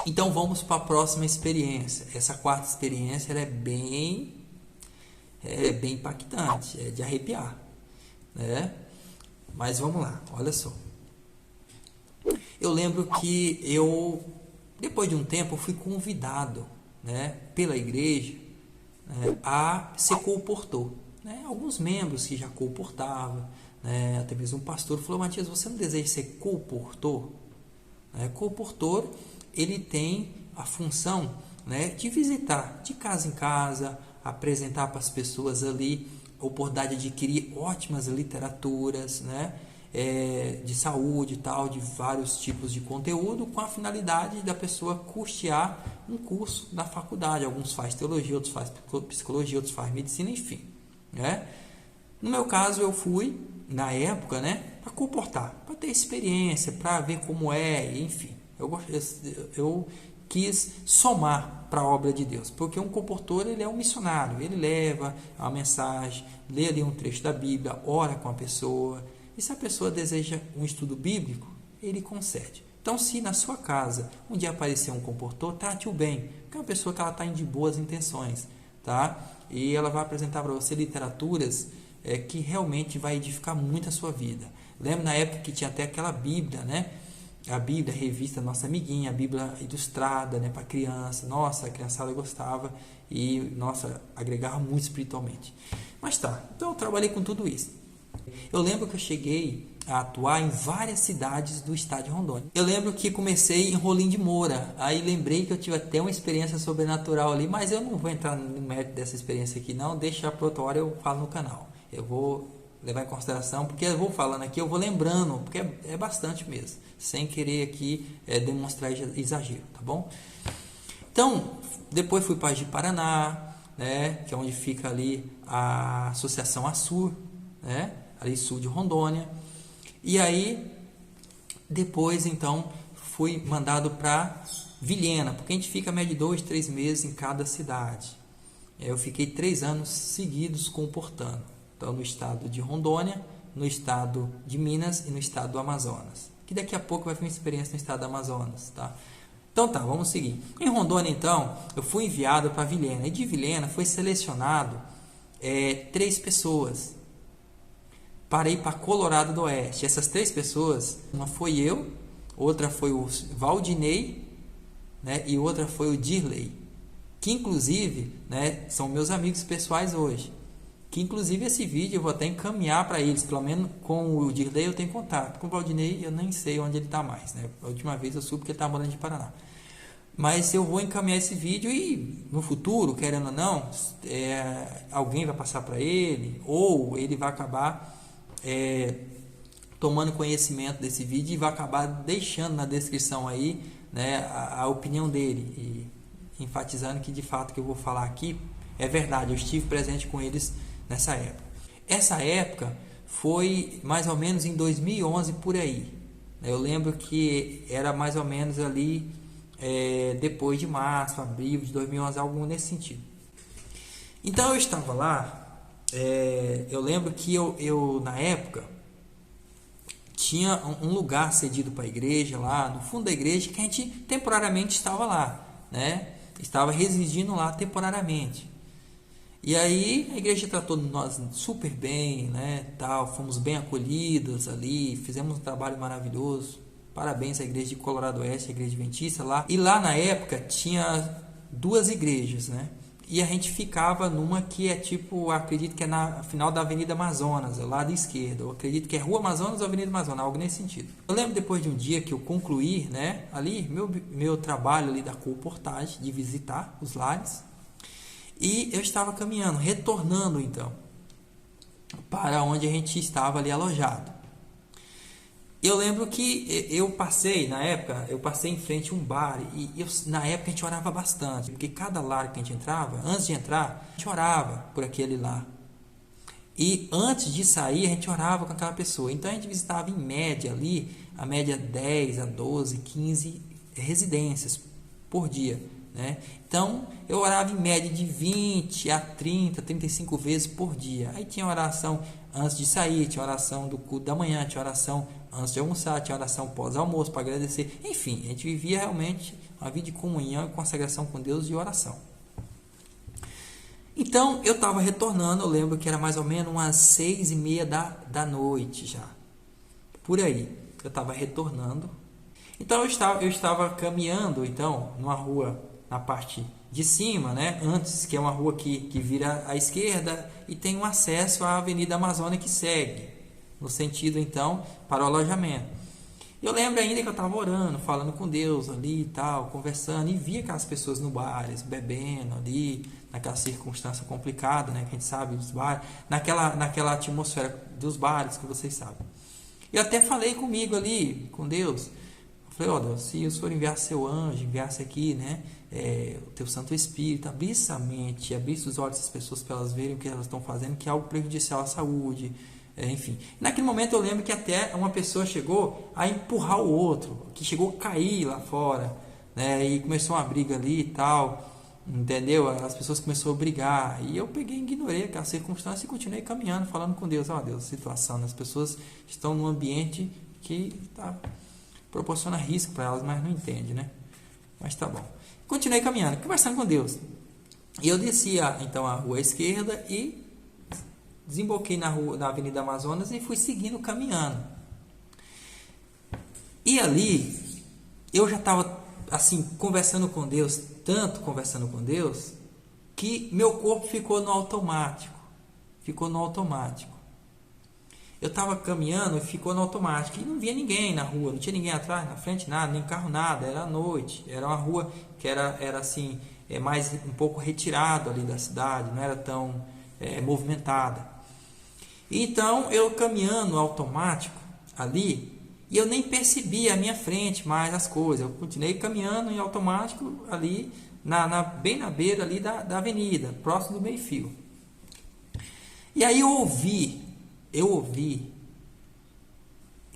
Então vamos para a próxima experiência. Essa quarta experiência ela é bem impactante, é de arrepiar, né? Mas vamos lá, olha só. Eu lembro que depois de um tempo, eu fui convidado, né, pela igreja, né, a ser colportor. Né? Alguns membros que já colportavam, né, até mesmo um pastor falou: Matias, você não deseja ser colportor? Colportor, ele tem a função, né, de visitar de casa em casa, apresentar para as pessoas ali a oportunidade de adquirir ótimas literaturas, né, de saúde e tal, de vários tipos de conteúdo, com a finalidade da pessoa custear um curso na faculdade. Alguns fazem teologia, outros fazem psicologia, outros fazem medicina, enfim. Né? No meu caso, eu fui, na época, né, para comportar, para ter experiência, para ver como é, enfim. Eu quis somar para a obra de Deus, porque um comportor, ele é um missionário, ele leva a mensagem, lê ali um trecho da Bíblia, ora com a pessoa, e se a pessoa deseja um estudo bíblico, ele concede. Então, se na sua casa um dia aparecer um comportor, trate-o bem, porque é uma pessoa que ela está de boas intenções, tá? E ela vai apresentar para você literaturas que realmente vai edificar muito a sua vida. Lembro na época que tinha até aquela Bíblia, né? A Bíblia, a revista Nossa Amiguinha, a Bíblia ilustrada, né, para criança. Nossa, a criançada gostava e, nossa, agregava muito espiritualmente. Mas tá, então eu trabalhei com tudo isso. Eu lembro que eu cheguei a atuar em várias cidades do estado de Rondônia. Eu lembro que comecei em Rolim de Moura. Aí lembrei que eu tive até uma experiência sobrenatural ali, mas eu não vou entrar no mérito dessa experiência aqui não. Deixa para outra hora, eu falo no canal. Eu vou levar em consideração, porque eu vou falando aqui, eu vou lembrando, porque é bastante mesmo, sem querer aqui demonstrar exagero, tá bom? Então, depois fui para Ji-Paraná, né, que é onde fica ali a Associação Assur, né, ali sul de Rondônia. E aí, depois, então, fui mandado para Vilhena, porque a gente fica média de 2, 3 meses em cada cidade. Eu fiquei 3 anos seguidos comportando. Então, no estado de Rondônia, no estado de Minas e no estado do Amazonas. Que daqui a pouco vai vir uma experiência no estado do Amazonas, tá? Então tá, vamos seguir. Em Rondônia, então, eu fui enviado para Vilhena. E de Vilhena foi selecionado 3 pessoas para ir para Colorado do Oeste. Essas 3 pessoas, uma foi eu, outra foi o Valdinei, né, e outra foi o Dirley, que inclusive, né, são meus amigos pessoais hoje. Que inclusive esse vídeo eu vou até encaminhar para eles, pelo menos com o Dirley eu tenho contato. Com o Valdinei eu nem sei onde ele está mais, né? A última vez eu soube que ele está morando em Paraná. Mas eu vou encaminhar esse vídeo e no futuro, querendo ou não, alguém vai passar para ele, ou ele vai acabar tomando conhecimento desse vídeo e vai acabar deixando na descrição aí, né, a opinião dele, e enfatizando que de fato que eu vou falar aqui é verdade, eu estive presente com eles nessa época. Essa época foi mais ou menos em 2011 por aí. Eu lembro que era mais ou menos ali depois de março, abril de 2011, algo nesse sentido. Então eu estava lá, eu lembro que eu na época tinha um lugar cedido para a igreja lá no fundo da igreja, que a gente temporariamente estava lá, né? Estava residindo lá temporariamente. E aí a igreja tratou nós super bem, né, tal, fomos bem acolhidos ali, fizemos um trabalho maravilhoso. Parabéns à igreja de Colorado Oeste, a igreja adventista lá. E lá na época tinha 2 igrejas, né? E a gente ficava numa que é tipo, acredito que é na final da Avenida Amazonas, ao lado esquerdo. Eu acredito que é Rua Amazonas ou Avenida Amazonas, algo nesse sentido. Eu lembro depois de um dia que eu concluí, né, ali meu trabalho ali da colportagem, de visitar os lares. E eu estava caminhando, retornando então para onde a gente estava ali alojado. Eu lembro que eu passei, na época, em frente a um bar e na época a gente orava bastante, porque cada lar que a gente entrava, antes de entrar, a gente orava por aquele lar. E antes de sair, a gente orava com aquela pessoa. Então a gente visitava em média ali, a média 10 a 12, 15 residências por dia. Né? Então eu orava em média de 20 a 30, 35 vezes por dia. Aí tinha oração antes de sair, tinha oração do culto da manhã, tinha oração antes de almoçar, tinha oração pós-almoço para agradecer. Enfim, a gente vivia realmente uma vida de comunhão e consagração com Deus e oração. Então, eu estava retornando, eu lembro que era mais ou menos umas 6:30 da noite já. Por aí, eu estava retornando. Então, eu estava caminhando, então, numa rua na parte de cima, né? Antes, que é uma rua que vira à esquerda e tem um acesso à Avenida Amazônia que segue, no sentido, então, para o alojamento. Eu lembro ainda que eu estava orando, falando com Deus ali e tal, conversando, e via aquelas pessoas no bares, bebendo ali, naquela circunstância complicada, né, que a gente sabe dos bares, naquela atmosfera dos bares que vocês sabem. Eu até falei comigo ali, com Deus. Eu falei, ó Deus, se o Senhor enviasse seu anjo, enviasse aqui, né, o teu Santo Espírito, abrisse a mente, abrisse os olhos das pessoas para elas verem o que elas estão fazendo, que é algo prejudicial à saúde. Enfim, naquele momento eu lembro que até uma pessoa chegou a empurrar o outro, que chegou a cair lá fora, né, e começou uma briga ali e tal, entendeu? As pessoas começaram a brigar, e eu peguei e ignorei aquela circunstância e continuei caminhando, falando com Deus. Ó Deus, situação, né? As pessoas estão num ambiente que proporciona risco para elas, mas não entende, né? Mas tá bom. Continuei caminhando, conversando com Deus. E eu descia então a rua à esquerda e desemboquei na Avenida Amazonas e fui seguindo, caminhando. E ali, eu já estava, assim, conversando com Deus, tanto conversando com Deus, que meu corpo ficou no automático. Ficou no automático. Eu estava caminhando e ficou no automático. E não via ninguém na rua, não tinha ninguém atrás, na frente, nada, nem carro, nada. Era noite, era uma rua que era assim, mais um pouco retirado ali da cidade, não era tão movimentada. Então, eu caminhando automático ali, e eu nem percebi à minha frente mais as coisas. Eu continuei caminhando em automático ali, bem na beira ali da avenida, próximo do meio-fio. E aí eu ouvi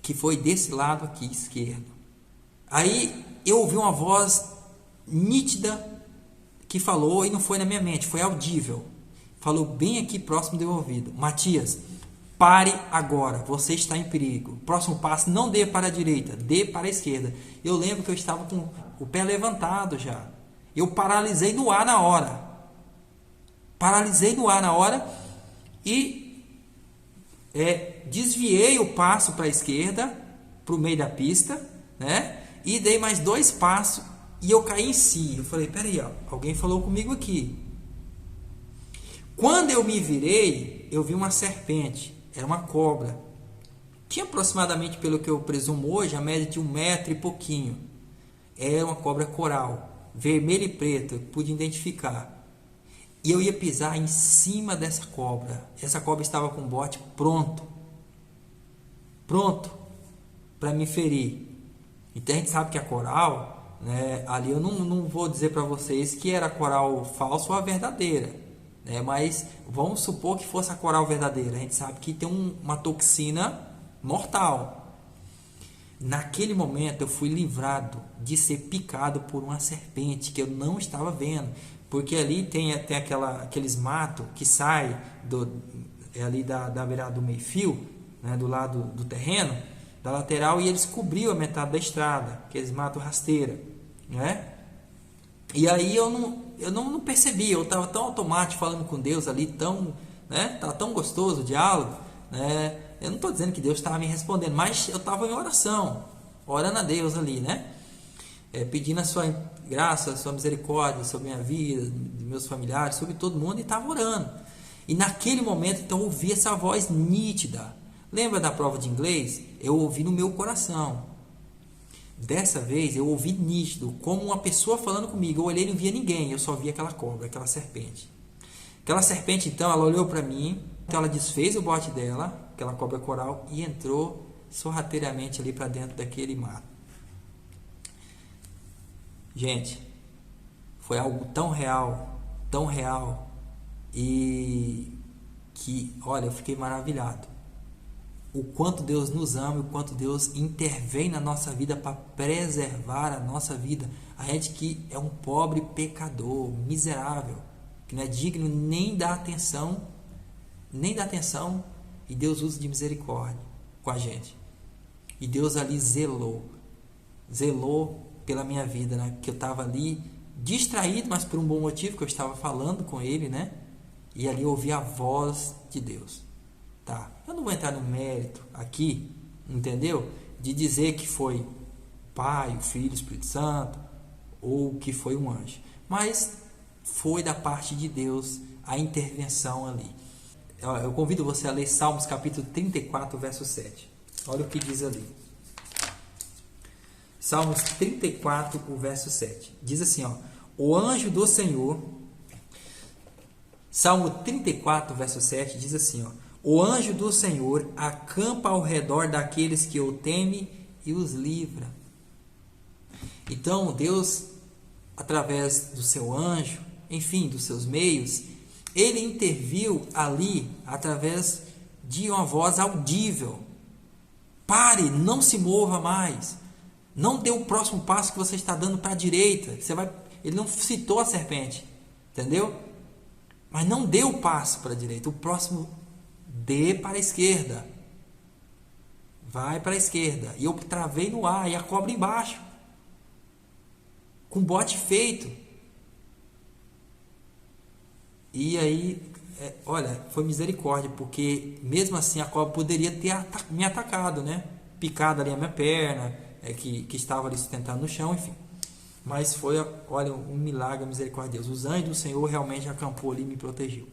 que foi desse lado aqui, esquerdo. Aí eu ouvi uma voz nítida que falou, e não foi na minha mente, foi audível. Falou bem aqui próximo do meu ouvido: Matias, pare agora, você está em perigo. Próximo passo, não dê para a direita, dê para a esquerda. Eu lembro que eu estava com o pé levantado já. Eu paralisei no ar na hora. E desviei o passo para a esquerda, para o meio da pista, né? E dei mais 2 passos e eu caí em si. Eu falei, peraí, alguém falou comigo aqui. Quando eu me virei, eu vi uma serpente. Era uma cobra. Tinha aproximadamente, pelo que eu presumo hoje, a média de 1 metro e pouquinho. Era uma cobra coral, vermelha e preta, eu pude identificar. E eu ia pisar em cima dessa cobra. Essa cobra estava com o bote pronto para me ferir. Então a gente sabe que a coral, né, ali eu não vou dizer para vocês que era coral falso ou a verdadeira. Mas vamos supor que fosse a coral verdadeira. A gente sabe que tem uma toxina mortal. Naquele momento eu fui livrado de ser picado por uma serpente que eu não estava vendo, porque ali tem aqueles matos que saem ali da beirada do meio-fio, né, do lado do terreno, da lateral, e eles cobriam a metade da estrada, aqueles matos rasteira, né? E aí eu não percebi, eu estava tão automático falando com Deus ali, estava tão gostoso o diálogo, né? Eu não estou dizendo que Deus estava me respondendo, mas eu estava em oração, orando a Deus ali, né? Pedindo a sua graça, a sua misericórdia sobre a minha vida, dos meus familiares, sobre todo mundo, e estava orando. E naquele momento, então, eu ouvi essa voz nítida. Lembra da prova de inglês? Eu ouvi no meu coração. Dessa vez eu ouvi nítido, como uma pessoa falando comigo. Eu olhei e não via ninguém, eu só via aquela cobra, aquela serpente. Aquela serpente, então, ela olhou para mim, então ela desfez o bote dela, aquela cobra coral, e entrou sorrateiramente ali para dentro daquele mato. Gente, foi algo tão real, e que, olha, eu fiquei maravilhado. O quanto Deus nos ama, o quanto Deus intervém na nossa vida para preservar a nossa vida. A gente que é um pobre pecador, miserável, que não é digno nem da atenção, e Deus usa de misericórdia com a gente. E Deus ali zelou pela minha vida, né? Que eu estava ali distraído, mas por um bom motivo, que eu estava falando com ele, né? E ali eu ouvi a voz de Deus. Tá? Eu não vou entrar no mérito aqui, entendeu? De dizer que foi o Pai, o Filho, o Espírito Santo, ou que foi um anjo. Mas foi da parte de Deus a intervenção ali. Eu convido você a ler Salmos capítulo 34, verso 7. Olha o que diz ali. Salmos 34, o verso 7. Diz assim, ó: o anjo do Senhor... Salmo 34, verso 7 diz assim, ó: o anjo do Senhor acampa ao redor daqueles que o temem e os livra. Então, Deus, através do seu anjo, enfim, dos seus meios, ele interviu ali através de uma voz audível. Pare, não se mova mais. Não dê o próximo passo que você está dando para a direita. Ele não citou a serpente, entendeu? Mas não dê o passo para a direita. O próximo, dê para a esquerda. Vai para a esquerda. E eu travei no ar e a cobra embaixo, com bote feito. E aí, olha, foi misericórdia, porque mesmo assim a cobra poderia ter me atacado, né? Picado ali a minha perna, que estava ali sustentando no chão, enfim. Mas foi, olha, um milagre, a misericórdia de Deus. Os anjos do Senhor realmente acampou ali e me protegeu.